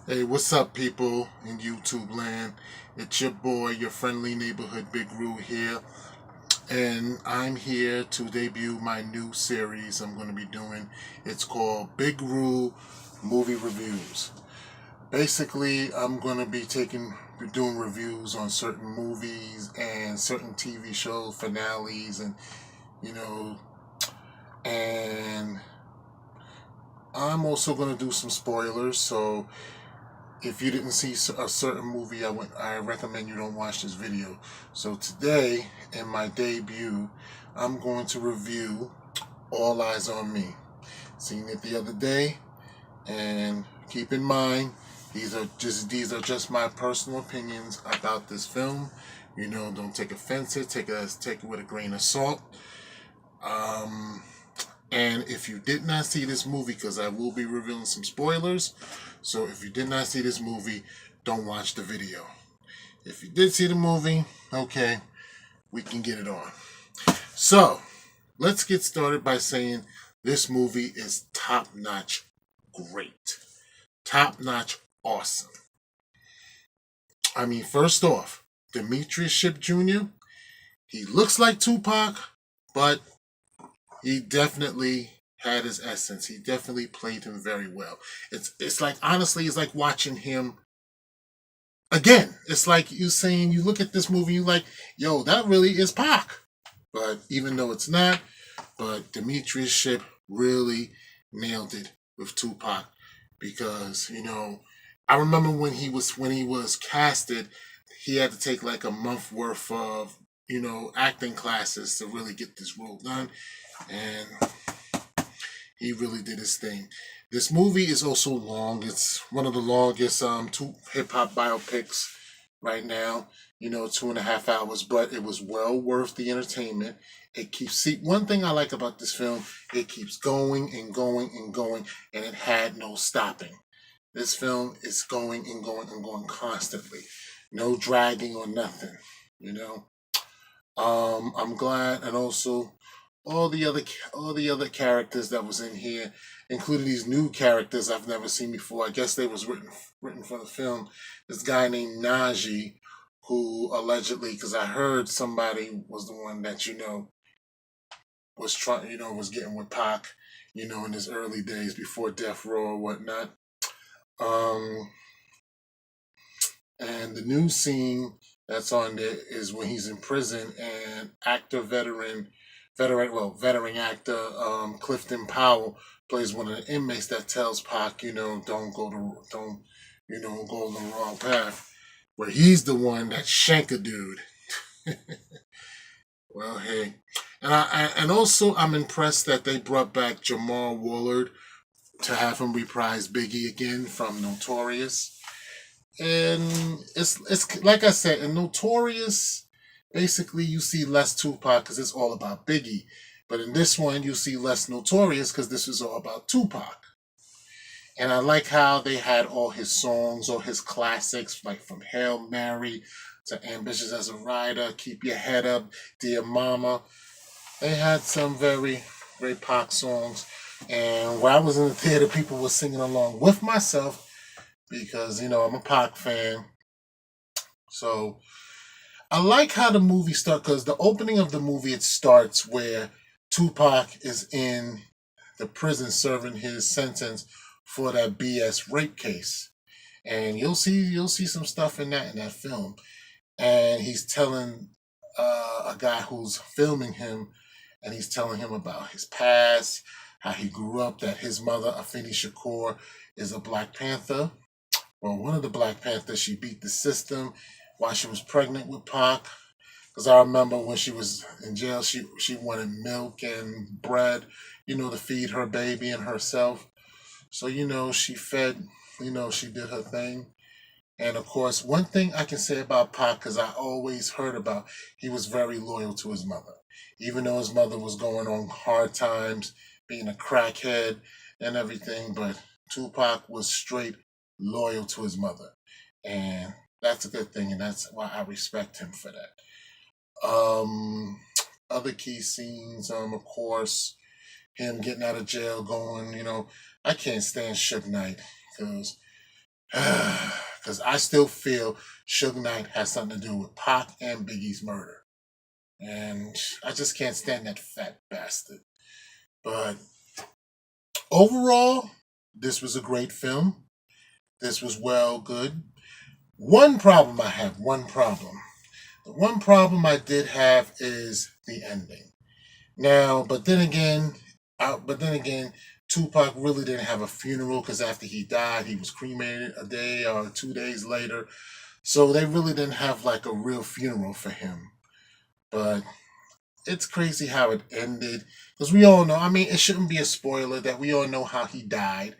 Hey, what's up, people in YouTube land? It's your boy, your friendly neighborhood Big Roo here, and I'm here to debut my new series I'm going to be doing. It's called Big Roo Movie Reviews. Basically, I'm going to be doing reviews on certain movies and certain TV show finales, and you know, and I'm also going to do some spoilers. So if you didn't see a certain movie, I recommend you don't watch this video. So today, in my debut, I'm going to review All Eyez on Me. Seen it the other day, and keep in mind these are just my personal opinions about this film. Don't take offense to it. Take it with a grain of salt. Um, and if you did not see this movie, because I will be revealing some spoilers, so if you did not see this movie, don't watch the video. If you did see the movie, okay, we can get it on. So, let's get started by saying this movie is top notch great. Top notch awesome. I mean, first off, Demetrius Ship Jr., he looks like Tupac, but he definitely had his essence. He definitely played him very well. It's like, honestly, it's like watching him again. It's like you saying, you look at this movie, you like, yo, that really is Pac. But even though it's not, but Demetrius Ship really nailed it with Tupac, because I remember when he was casted, he had to take like a month worth of acting classes to really get this role done, and he really did his thing. This movie is also long. It's one of the longest two hip hop biopics right now. 2.5 hours, but it was well worth the entertainment. It keeps see one thing I like about this film. It keeps going and going and going, and it had no stopping. This film is going and going and going constantly. No dragging or nothing. You know. I'm glad, and also all the other characters that was in here, including these new characters I've never seen before. I guess they was written for the film. This guy named Najee, who allegedly, because I heard somebody was the one that was trying, was getting with Pac, in his early days before Death Row or whatnot. Um, and the new scene that's on there is when he's in prison, and veteran actor Clifton Powell plays one of the inmates that tells Pac, don't go on the wrong path. Where he's the one that shank a dude. Well, hey, and also I'm impressed that they brought back Jamal Woolard to have him reprise Biggie again from Notorious. And it's like I said, in Notorious, basically you see less Tupac because it's all about Biggie, but in this one you see less Notorious because this is all about Tupac. And I like how they had all his songs, all his classics, like from Hail Mary to Ambitious as a Rider, Keep Your Head Up, Dear Mama. They had some very great Pac songs. And while I was in the theater, people were singing along with myself because I'm a Pac fan. So I like how the movie starts, because the opening of the movie, it starts where Tupac is in the prison serving his sentence for that BS rape case, and you'll see some stuff in that film, and he's telling a guy who's filming him, and he's telling him about his past, how he grew up, that his mother Afeni Shakur is a Black Panther. Well, one of the Black Panthers, she beat the system while she was pregnant with Pac. Because I remember when she was in jail, she wanted milk and bread, to feed her baby and herself. So, she fed, she did her thing. And of course, one thing I can say about Pac, because I always heard about, he was very loyal to his mother. Even though his mother was going on hard times, being a crackhead and everything, but Tupac was straight loyal to his mother. And that's a good thing, and that's why I respect him for that. Um, Other key scenes, of course, him getting out of jail, going, I can't stand Suge Knight because Because I still feel Suge Knight has something to do with Pac and Biggie's murder. And I just can't stand that fat bastard. But overall, this was a great film. This was well good. One problem I have, one problem. The one problem I did have is the ending. Now, but then again, Tupac really didn't have a funeral because after he died, he was cremated a day or 2 days later. So they really didn't have like a real funeral for him. But it's crazy how it ended because we all know. I mean, it shouldn't be a spoiler that we all know how he died,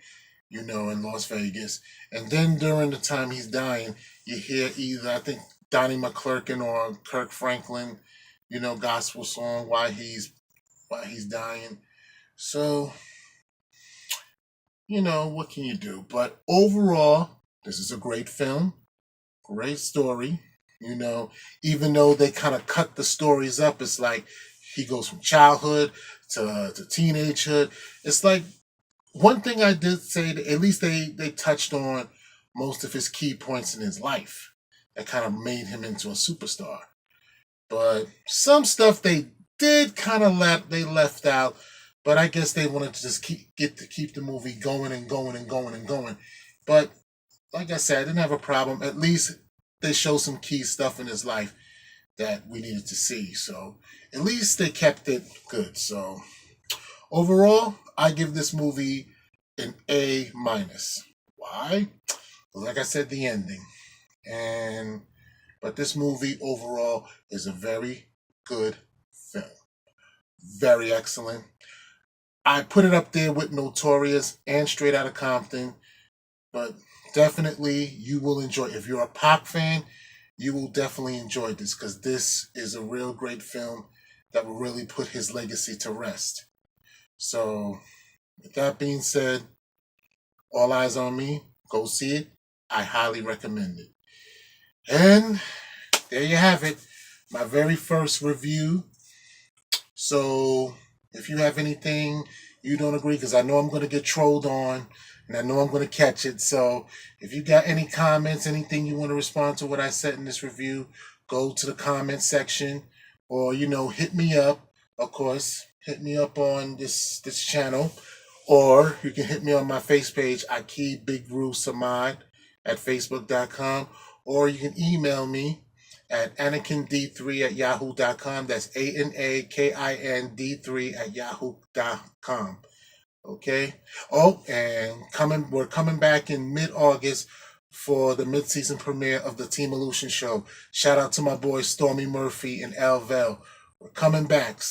in Las Vegas. And then during the time he's dying, you hear either I think Donnie McClurkin or Kirk Franklin, gospel song while he's dying. So, what can you do? But overall, this is a great film, great story. Even though they kind of cut the stories up, it's like he goes from childhood to teenagehood. It's like one thing I did say that at least they touched on most of his key points in his life that kind of made him into a superstar. But some stuff they did kind of left out. But I guess they wanted to just keep the movie going and going and going and going. But like I said, I didn't have a problem. At least they showed some key stuff in his life that we needed to see. So at least they kept it good. So overall, I give this movie an A-. Why? Like I said, the ending. But this movie overall is a very good film. Very excellent. I put it up there with Notorious and Straight Outta Compton, but definitely you will enjoy. If you're a Pac fan, you will definitely enjoy this because this is a real great film that will really put his legacy to rest. So, with that being said, All Eyez on Me. Go see it. I highly recommend it. And there you have it. My very first review. So, if you have anything you don't agree, because I know I'm going to get trolled on, and I know I'm going to catch it. So if you got any comments, anything you want to respond to what I said in this review, go to the comment section, or hit me up. Of course, hit me up on this channel, or you can hit me on my face page, Akib Big Ru Samad at facebook.com, or you can email me at anakin3@yahoo.com. That's ANAKIND3@yahoo.com. Okay. Oh, and we're coming back in mid-August for the mid-season premiere of the Team Illusion show. Shout out to my boys Stormy Murphy and Elvel. We're coming back.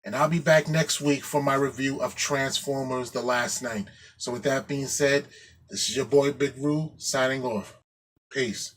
And I'll be back next week for my review of Transformers: The Last Night. So with that being said, this is your boy Big Ru signing off. Peace.